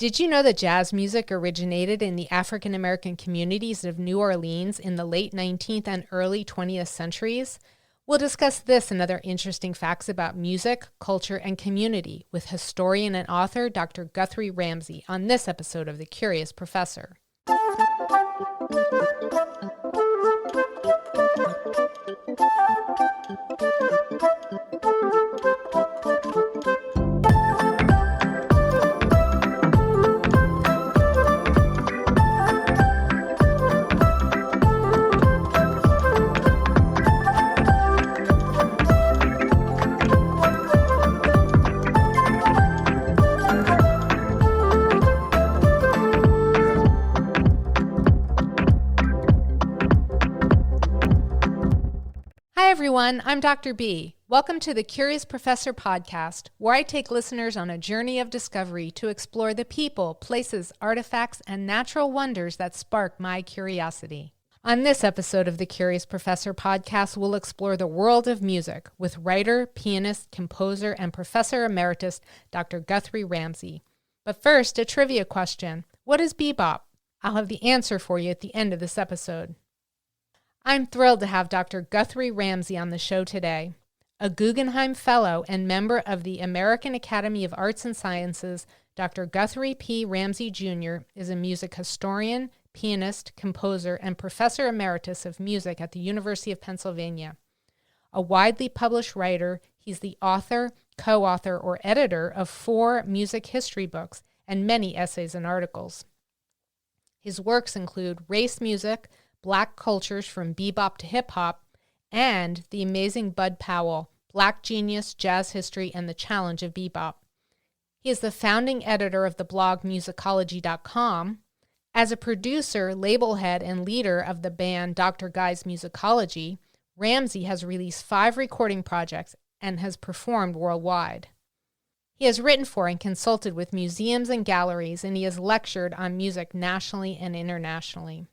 Did you know that jazz music originated in the African American communities of New Orleans in the late 19th and early 20th centuries? We'll discuss this and other interesting facts about music, culture, and community with historian and author Dr. Guthrie Ramsey on this episode of The Curious Professor. Hi everyone, I'm Dr. B. Welcome to the Curious Professor podcast, where I take listeners on a journey of discovery to explore the people, places, artifacts, and natural wonders that spark my curiosity. On this episode of the Curious Professor podcast, we'll explore the world of music with writer, pianist, composer, and professor emeritus Dr. Guthrie Ramsey. But first, a trivia question. What is bebop? I'll have the answer for you at the end of this episode. I'm thrilled to have Dr. Guthrie Ramsey on the show today. A Guggenheim Fellow and member of the American Academy of Arts and Sciences, Dr. Guthrie P. Ramsey Jr. is a music historian, pianist, composer, and professor emeritus of music at the University of Pennsylvania. A widely published writer, he's the author, co-author, or editor of 4 music history books and many essays and articles. His works include Race Music, Black Cultures from Bebop to Hip Hop, and The Amazing Bud Powell, Black Genius, Jazz History, and the Challenge of Bebop. He is the founding editor of the blog musicology.com. As a producer, label head, and leader of the band Dr. Guy's Musicology, Ramsey has released 5 recording projects and has performed worldwide. He has written for and consulted with museums and galleries, and he has lectured on music nationally and internationally.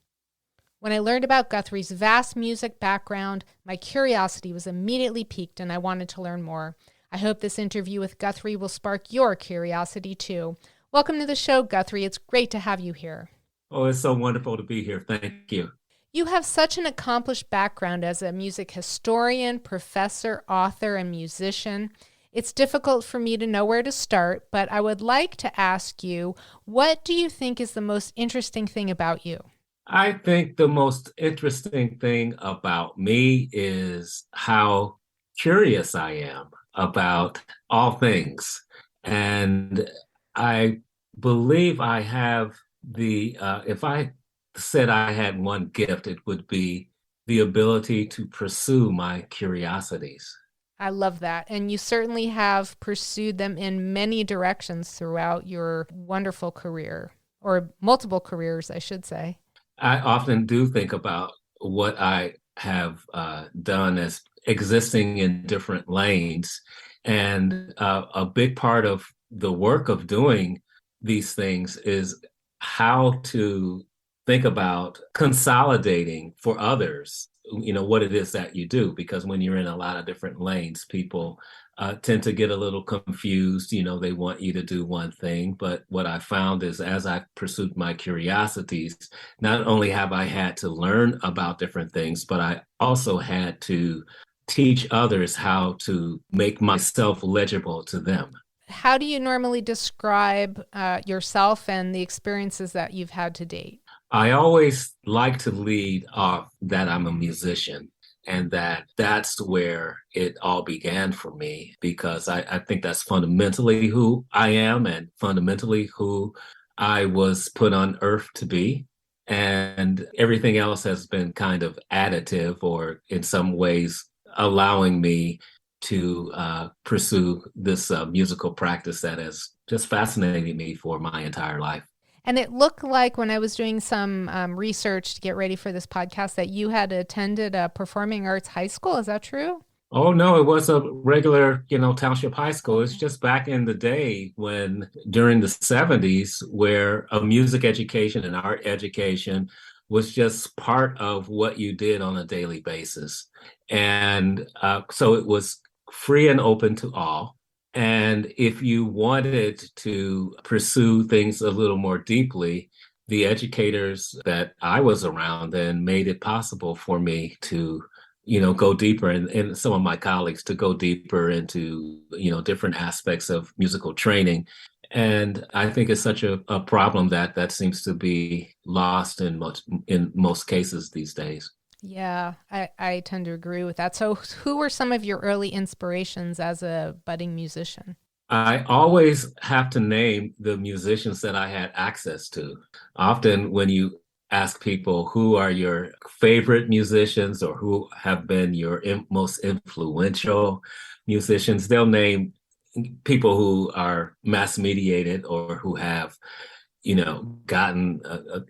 When I learned about Guthrie's vast music background, my curiosity was immediately piqued and I wanted to learn more. I hope this interview with Guthrie will spark your curiosity too. Welcome to the show, Guthrie. It's great to have you here. Oh, it's so wonderful to be here. Thank you. You have such an accomplished background as a music historian, professor, author, and musician. It's difficult for me to know where to start, but I would like to ask you, what do you think is the most interesting thing about you? I think the most interesting thing about me is how curious I am about all things. And I believe I have if I said I had one gift, it would be the ability to pursue my curiosities. I love that. And you certainly have pursued them in many directions throughout your wonderful career, or multiple careers, I should say. I often do think about what I have done as existing in different lanes. And a big part of the work of doing these things is how to think about consolidating for others, what it is that you do. Because when you're in a lot of different lanes, people tend to get a little confused. They want you to do one thing. But what I found is as I pursued my curiosities, not only have I had to learn about different things, but I also had to teach others how to make myself legible to them. How do you normally describe yourself and the experiences that you've had to date? I always like to lead off that I'm a musician. And that's where it all began for me, because I think that's fundamentally who I am and fundamentally who I was put on earth to be. And everything else has been kind of additive, or in some ways allowing me to pursue this musical practice that has just fascinated me for my entire life. And it looked like when I was doing some research to get ready for this podcast that you had attended a performing arts high school. Is that true? Oh, no, it was a regular, township high school. It's just back in the day during the 70s, where a music education and art education was just part of what you did on a daily basis. And so it was free and open to all. And if you wanted to pursue things a little more deeply, the educators that I was around then made it possible for me to, go deeper, and some of my colleagues to go deeper into, different aspects of musical training. And I think it's such a problem that seems to be lost in most cases these days. Yeah, I tend to agree with that. So, who were some of your early inspirations as a budding musician? I always have to name the musicians that I had access to. Often, when you ask people who are your favorite musicians or who have been your most influential musicians, they'll name people who are mass mediated or who have gotten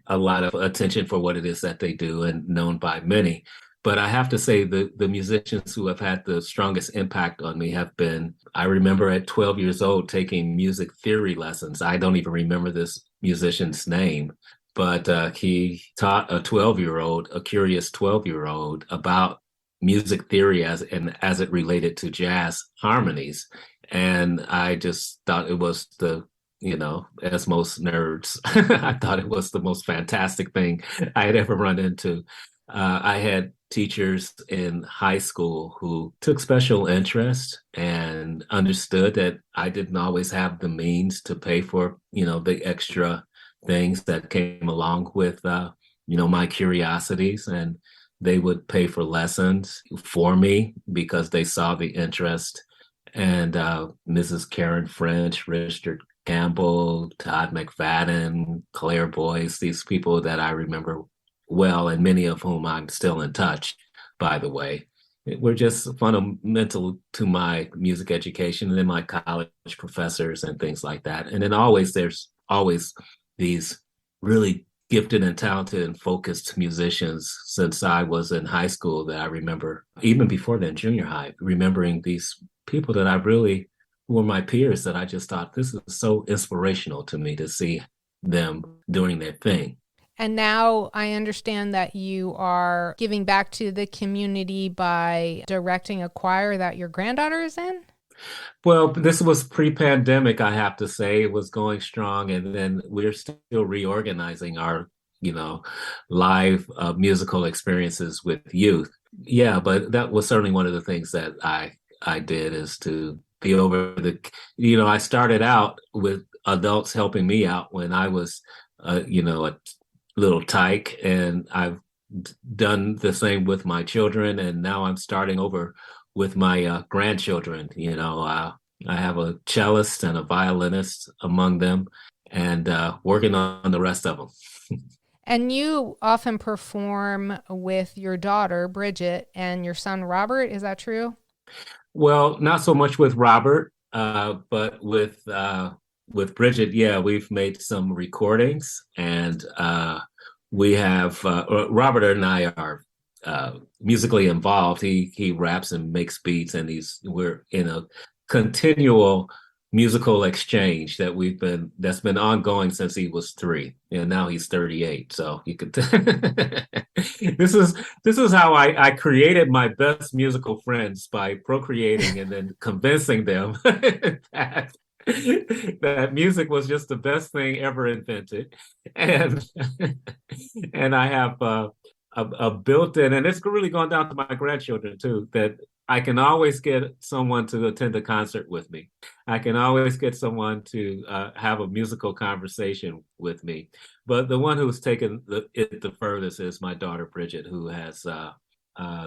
a lot of attention for what it is that they do and known by many. But I have to say the musicians who have had the strongest impact on me have been, I remember at 12 years old taking music theory lessons. I don't even remember this musician's name, but he taught a 12-year-old, a curious 12-year-old, about music theory as it related to jazz harmonies. And I just thought it was as most nerds, I thought it was the most fantastic thing I had ever run into. I had teachers in high school who took special interest and understood that I didn't always have the means to pay for, the extra things that came along with, my curiosities. And they would pay for lessons for me because they saw the interest. And Mrs. Karen French, Richard Campbell, Todd McFadden, Claire Boyce, these people that I remember well, and many of whom I'm still in touch, by the way, were just fundamental to my music education, and then my college professors and things like that. And then there's always these really gifted and talented and focused musicians since I was in high school that I remember, even before then, junior high, remembering these people that I really were my peers that I just thought this is so inspirational to me to see them doing their thing. And now I understand that you are giving back to the community by directing a choir that your granddaughter is in? Well, this was pre-pandemic, I have to say. It was going strong, and then we're still reorganizing our, live musical experiences with youth. Yeah, but that was certainly one of the things that I did is to be over I started out with adults helping me out when I was, a little tyke, and I've done the same with my children, and now I'm starting over with my grandchildren. I have a cellist and a violinist among them, and working on the rest of them. And you often perform with your daughter, Bridget, and your son, Robert. Is that true? Well, not so much with Robert, but with Bridget, yeah, we've made some recordings, and we have Robert and I are musically involved. He raps and makes beats, and we're in a continual musical exchange that's been ongoing since he was 3, and now he's 38. So you could this is how I created my best musical friends, by procreating and then convincing them that that music was just the best thing ever invented. And and I have a built-in, and it's really gone down to my grandchildren too, that I can always get someone to attend a concert with me. I can always get someone to have a musical conversation with me. But the one who's taken it the furthest is my daughter Bridget, who has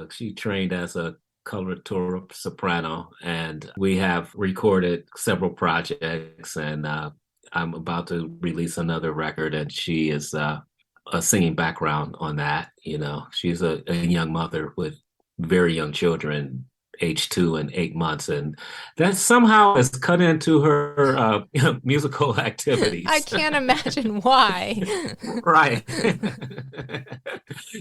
she trained as a coloratura soprano, and we have recorded several projects, and I'm about to release another record, and she is a singing background on that. She's a young mother with very young children, age 2 and 8 months, and that somehow has cut into her musical I activities. can't imagine why. Right.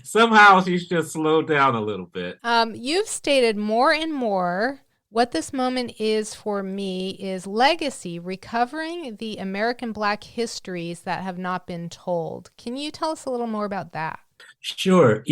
Somehow she's just slowed down a little bit. You've stated more and more what this moment is for me is legacy, recovering the American Black histories that have not been told. Can you tell us a little more about that? Sure.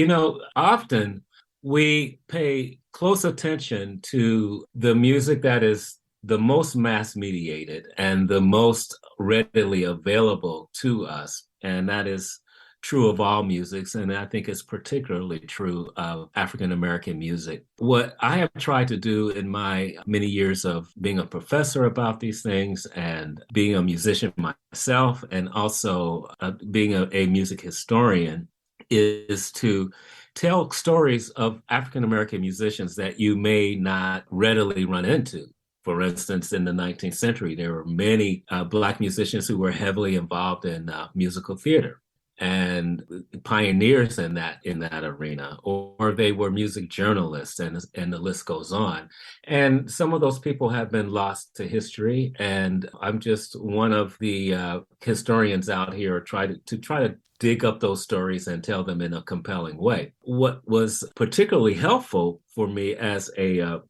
Often we pay close attention to the music that is the most mass mediated and the most readily available to us. And that is true of all musics. And I think it's particularly true of African American music. What I have tried to do in my many years of being a professor about these things and being a musician myself, and also being a music historian, is to tell stories of African American musicians that you may not readily run into. For instance, in the 19th century, there were many Black musicians who were heavily involved in musical theater and pioneers in that arena, or they were music journalists, and the list goes on. And some of those people have been lost to history, and I'm just one of the historians out here try to dig up those stories and tell them in a compelling way. What was particularly helpful for me as a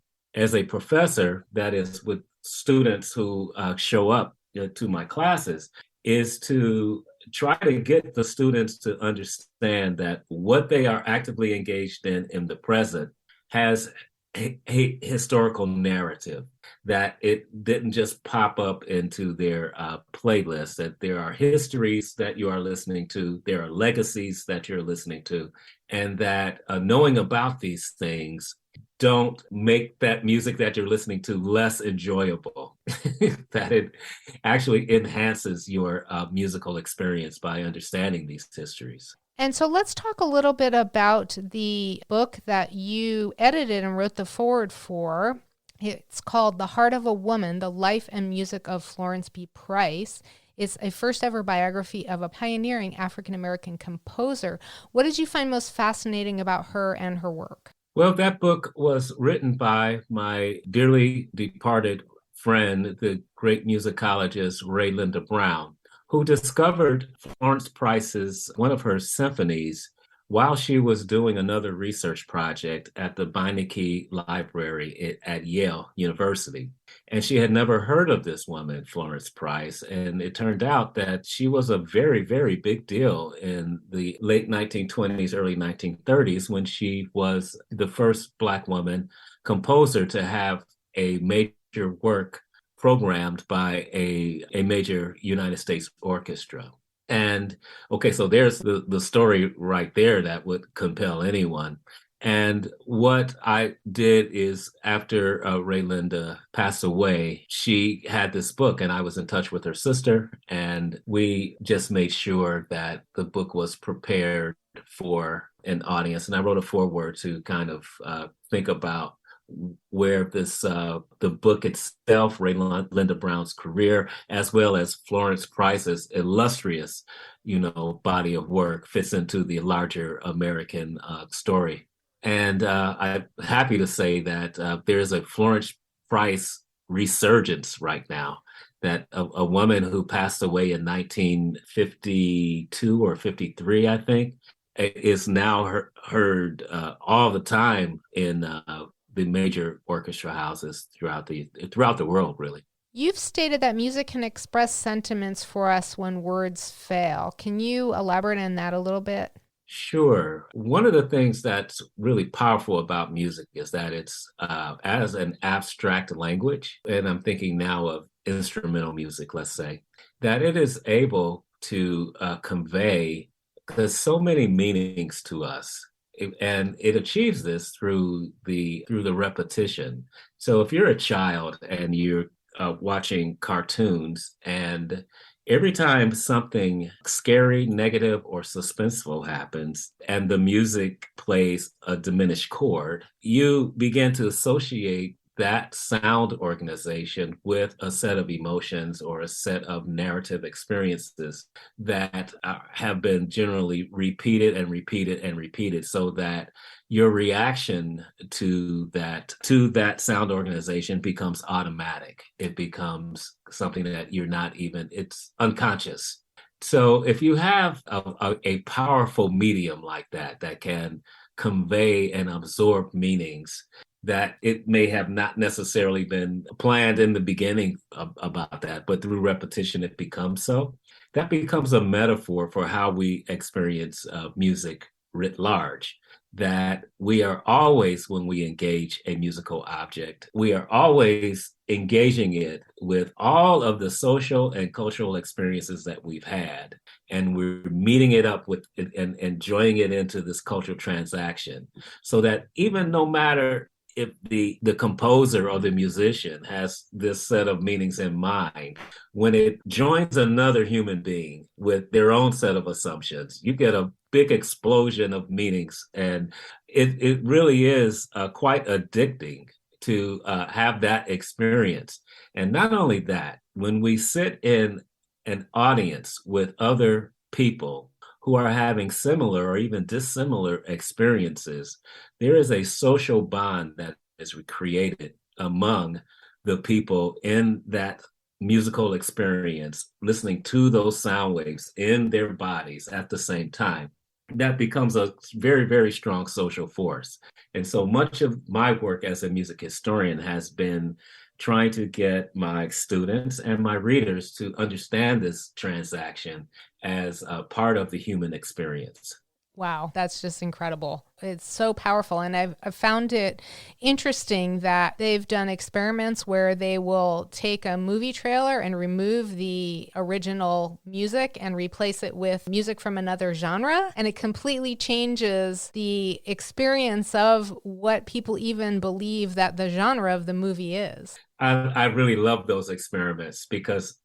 professor, that is with students who show up to my classes, is to try to get the students to understand that what they are actively engaged in the present has a historical narrative, that it didn't just pop up into their playlist, that there are histories that you are listening to, there are legacies that you're listening to, and that knowing about these things don't make that music that you're listening to less enjoyable, that it actually enhances your musical experience by understanding these histories. And so let's talk a little bit about the book that you edited and wrote the foreword for. It's called The Heart of a Woman, The Life and Music of Florence B. Price. It's a first ever biography of a pioneering African American composer. What did you find most fascinating about her and her work? Well, that book was written by my dearly departed friend, the great musicologist Ray Linda Brown, who discovered Florence Price's one of her symphonies while she was doing another research project at the Beinecke Library at Yale University. And she had never heard of this woman, Florence Price. And it turned out that she was a very, very big deal in the late 1920s, early 1930s, when she was the first Black woman composer to have a major work programmed by a major United States orchestra. And okay, so there's the story right there that would compel anyone. And what I did is, after Raylinda passed away, she had this book, and I was in touch with her sister, and we just made sure that the book was prepared for an audience. And I wrote a foreword to kind of think about where the book itself, Ray Linda Brown's career, as well as Florence Price's illustrious, body of work, fits into the larger American story. And I'm happy to say that there's a Florence Price resurgence right now. That a woman who passed away in 1952 or 53, I think, is now heard all the time in the major orchestra houses throughout the world, really. You've stated that music can express sentiments for us when words fail. Can you elaborate on that a little bit? Sure. One of the things that's really powerful about music is that it's as an abstract language, and I'm thinking now of instrumental music, let's say, that it is able to convey there's so many meanings to us. And it achieves this through the repetition. So if you're a child and you're watching cartoons, and every time something scary, negative, or suspenseful happens, and the music plays a diminished chord, you begin to associate that sound organization with a set of emotions or a set of narrative experiences that have been generally repeated and repeated and repeated, so that your reaction to that sound organization becomes automatic. It becomes something that you're not even, it's unconscious. So if you have a powerful medium like that can convey and absorb meanings that it may have not necessarily been planned in the beginning about that, but through repetition, it becomes so. That becomes a metaphor for how we experience music writ large. that we are always, when we engage a musical object, we are always engaging it with all of the social and cultural experiences that we've had. And we're meeting it up with and enjoying it into this cultural transaction. So that even no matter if the composer or the musician has this set of meanings in mind, when it joins another human being with their own set of assumptions, you get a big explosion of meanings, and it really is quite addicting to have that experience. And not only that, when we sit in an audience with other people who are having similar or even dissimilar experiences, there is a social bond that is created among the people in that musical experience, listening to those sound waves in their bodies at the same time. That becomes a very, very strong social force. And so much of my work as a music historian has been trying to get my students and my readers to understand this transaction as a part of the human experience. Wow, that's just incredible. It's so powerful. And I've found it interesting that they've done experiments where they will take a movie trailer and remove the original music and replace it with music from another genre. And it completely changes the experience of what people even believe that the genre of the movie is. I really love those experiments because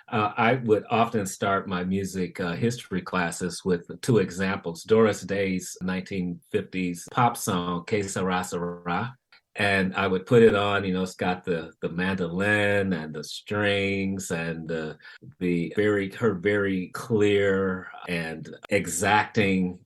I would often start my music history classes with two examples. Doris Day's 1950s pop song, Que Sera Sera. And I would put it on, it's got the mandolin and the strings and her very clear and exacting,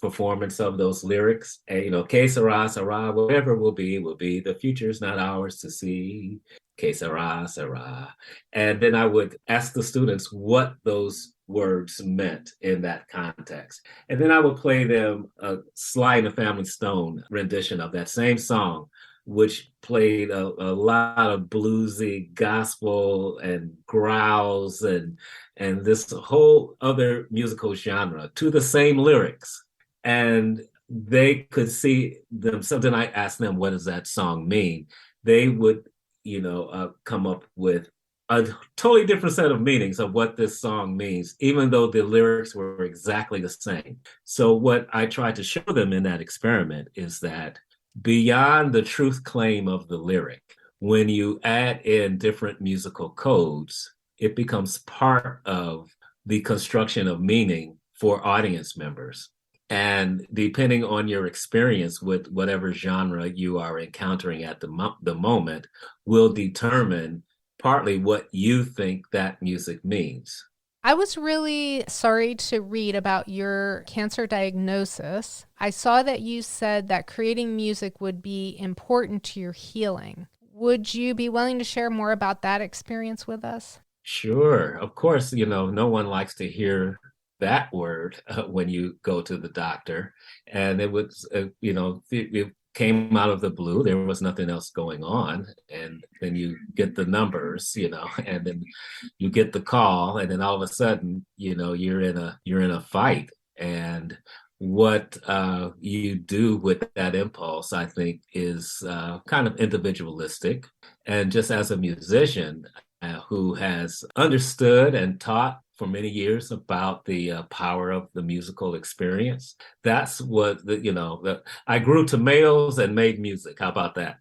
performance of those lyrics. And, Que Sera Sera, whatever will be. The future's not ours to see. Que sera, sera. And then I would ask the students what those words meant in that context. And then I would play them a Sly and the Family Stone rendition of that same song, which played a lot of bluesy gospel and growls and this whole other musical genre to the same lyrics. And they could see them. Something I asked them, what does that song mean? They would come up with a totally different set of meanings of what this song means, even though the lyrics were exactly the same. So what I tried to show them in that experiment is that beyond the truth claim of the lyric, when you add in different musical codes, it becomes part of the construction of meaning for audience members. And depending on your experience with whatever genre you are encountering at the moment, will determine partly what you think that music means. I was really sorry to read about your cancer diagnosis. I saw that you said that creating music would be important to your healing. Would you be willing to share more about that experience with us? Sure. Of course, no one likes to hear that word when you go to the doctor. And it was, it came out of the blue. There was nothing else going on. And then you get the numbers, and then you get the call. And then all of a sudden, you're in a fight. And what you do with that impulse, I think, is kind of individualistic. And just as a musician who has understood and taught for many years about the power of the musical experience. That's what I grew tomatoes and made music. How about that?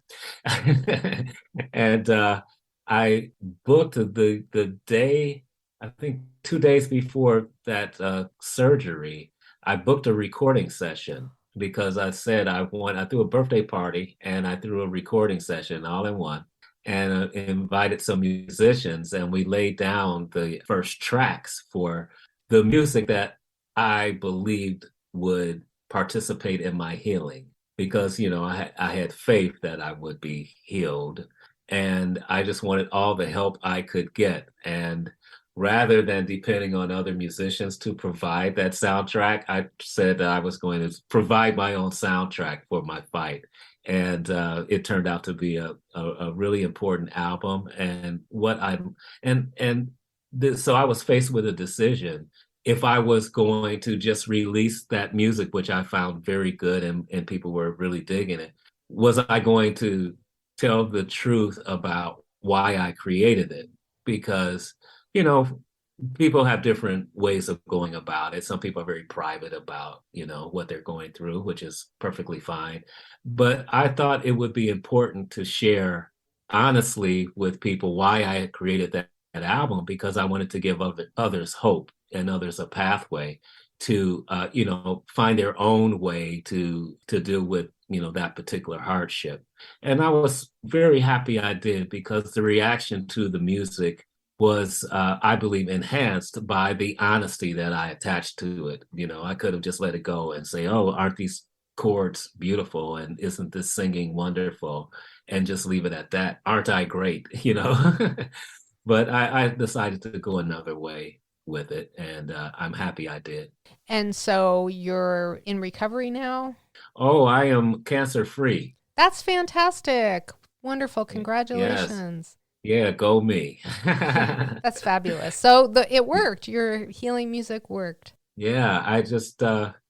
And I booked the day, I think 2 days before that surgery. I booked a recording session because I said I threw a birthday party and I threw a recording session all in one and invited some musicians, and we laid down the first tracks for the music that I believed would participate in my healing because I had faith that I would be healed, and I just wanted all the help I could get. And rather than depending on other musicians to provide that soundtrack, I said that I was going to provide my own soundtrack for my fight. And it turned out to be a really important album. And so I was faced with a decision. if I was going to just release that music, which I found very good and people were really digging it, was I going to tell the truth about why I created it? Because, you know, people have different ways of going about it. Some people are very private about, what they're going through, which is perfectly fine. But I thought it would be important to share honestly with people why I had created that album, because I wanted to give others hope and others a pathway to, find their own way to deal with, that particular hardship. And I was very happy I did, because the reaction to the music was, I believe, enhanced by the honesty that I attached to it. I could have just let it go and say, oh, aren't these chords beautiful? And isn't this singing wonderful? And just leave it at that. Aren't I great? But I decided to go another way with it. And I'm happy I did. And so you're in recovery now? Oh, I am cancer free. That's fantastic. Wonderful. Yes. Congratulations. Yeah, go me. That's fabulous. So it worked. Your healing music worked. Yeah, I just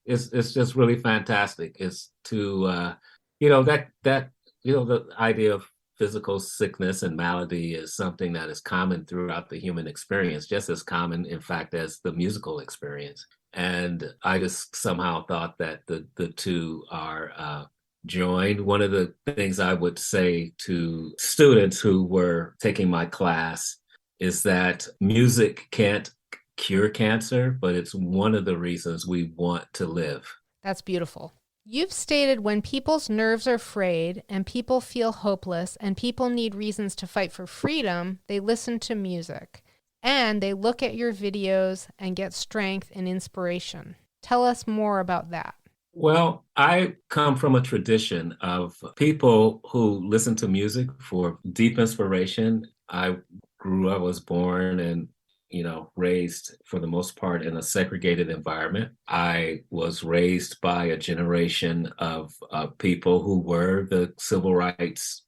it's just really fantastic. It's to that the idea of physical sickness and malady is something that is common throughout the human experience, just as common, in fact, as the musical experience. And I just somehow thought that the two are joined. One of the things I would say to students who were taking my class is that music can't cure cancer, but it's one of the reasons we want to live. That's beautiful. You've stated when people's nerves are frayed and people feel hopeless and people need reasons to fight for freedom, they listen to music and they look at your videos and get strength and inspiration. Tell us more about that. Well, I come from a tradition of people who listen to music for deep inspiration. I was born and raised for the most part in a segregated environment. I was raised by a generation of people who were the civil rights,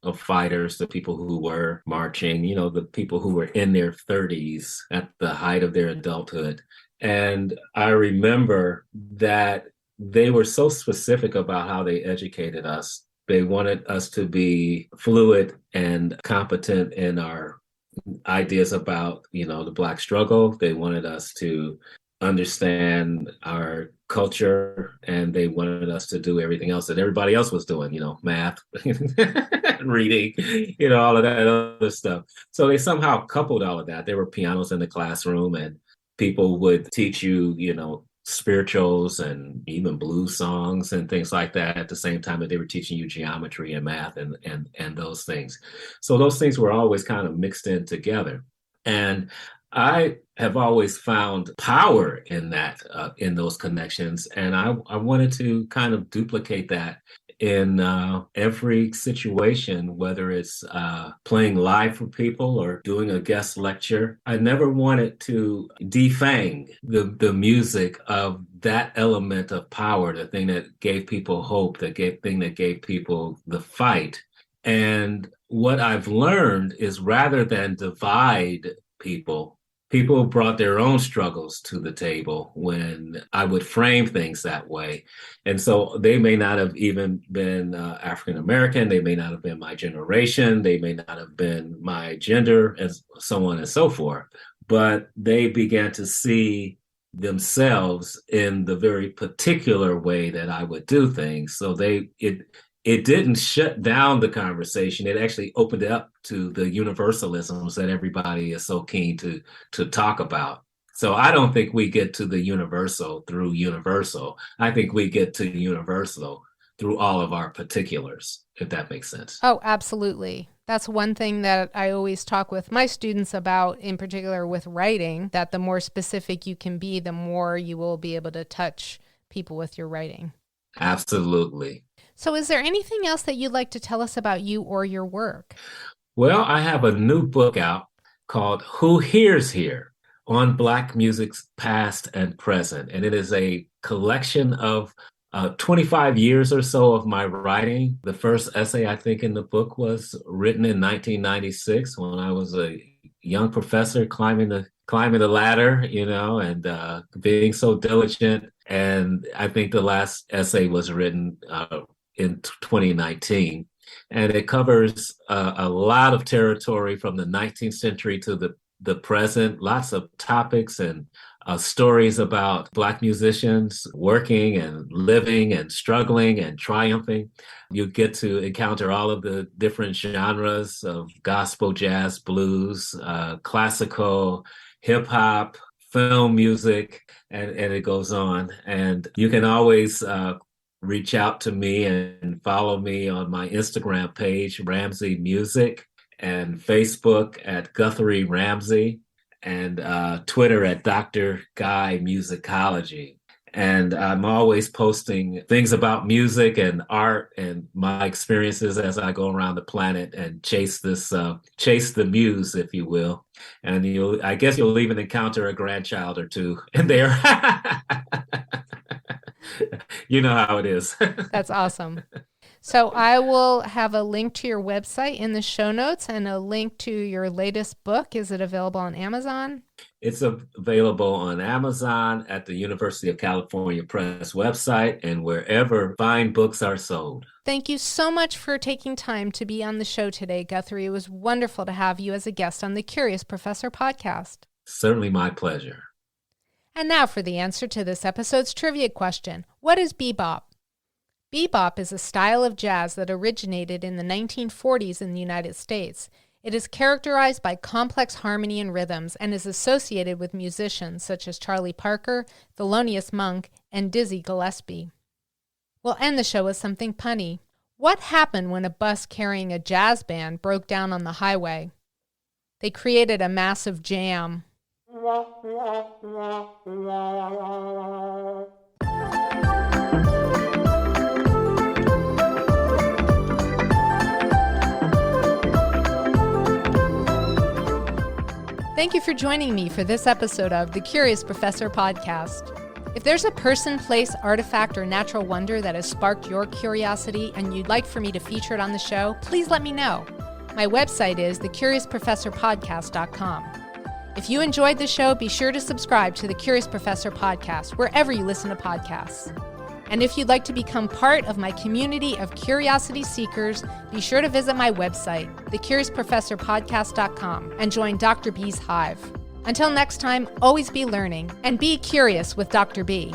of fighters, the people who were marching, the people who were in their 30s at the height of their adulthood. And I remember that they were so specific about how they educated us. They wanted us to be fluid and competent in our ideas about, the Black struggle. They wanted us to understand our culture, and they wanted us to do everything else that everybody else was doing, math, reading, all of that other stuff. So they somehow coupled all of that. There were pianos in the classroom, and people would teach you, spirituals and even blues songs and things like that at the same time that they were teaching you geometry and math and those things. So those things were always kind of mixed in together. And I have always found power in that, in those connections. And I wanted to kind of duplicate that in every situation, whether it's playing live for people or doing a guest lecture. I never wanted to defang the music of that element of power, the thing that gave people hope, thing that gave people the fight. And what I've learned is rather than divide people brought their own struggles to the table when I would frame things that way. And so they may not have even been African American. They may not have been my generation. They may not have been my gender, and so on and so forth. But they began to see themselves in the very particular way that I would do things. So it didn't shut down the conversation. It actually opened it up to the universalisms that everybody is so keen to talk about. So I don't think we get to the universal through universal. I think we get to universal through all of our particulars, if that makes sense. Oh, absolutely. That's one thing that I always talk with my students about, in particular with writing, that the more specific you can be, the more you will be able to touch people with your writing. Absolutely. So is there anything else that you'd like to tell us about you or your work? Well, I have a new book out called Who Hears Here on Black Music's Past and Present. And it is a collection of 25 years or so of my writing. The first essay, I think, in the book was written in 1996 when I was a young professor climbing the ladder, and being so diligent. And I think the last essay was written in 2019, and it covers a lot of territory from the 19th century to the present. Lots of topics and stories about Black musicians working and living and struggling and triumphing. You get to encounter all of the different genres of gospel, jazz, blues, classical, hip hop, film music, and it goes on. And you can always reach out to me and follow me on my Instagram page, Ramsey Music, and Facebook at Guthrie Ramsey, and Twitter at Dr. Guy Musicology. And I'm always posting things about music and art and my experiences as I go around the planet and chase the muse, if you will. And I guess you'll even encounter a grandchild or two in there. You know how it is. That's awesome. So I will have a link to your website in the show notes and a link to your latest book. Is it available on Amazon? It's available on Amazon, at the University of California Press website, and wherever fine books are sold. Thank you so much for taking time to be on the show today, Guthrie. It was wonderful to have you as a guest on the Curious Professor podcast. Certainly my pleasure. And now for the answer to this episode's trivia question. What is bebop? Bebop is a style of jazz that originated in the 1940s in the United States. It is characterized by complex harmony and rhythms and is associated with musicians such as Charlie Parker, Thelonious Monk, and Dizzy Gillespie. We'll end the show with something punny. What happened when a bus carrying a jazz band broke down on the highway? They created a massive jam. Thank you for joining me for this episode of the Curious Professor podcast. If there's a person, place, artifact, or natural wonder that has sparked your curiosity and you'd like for me to feature it on the show, please let me know. My website is thecuriousprofessorpodcast.com. If you enjoyed the show, be sure to subscribe to the Curious Professor podcast wherever you listen to podcasts. And if you'd like to become part of my community of curiosity seekers, be sure to visit my website, thecuriousprofessorpodcast.com, and join Dr. B's Hive. Until next time, always be learning and be curious with Dr. B.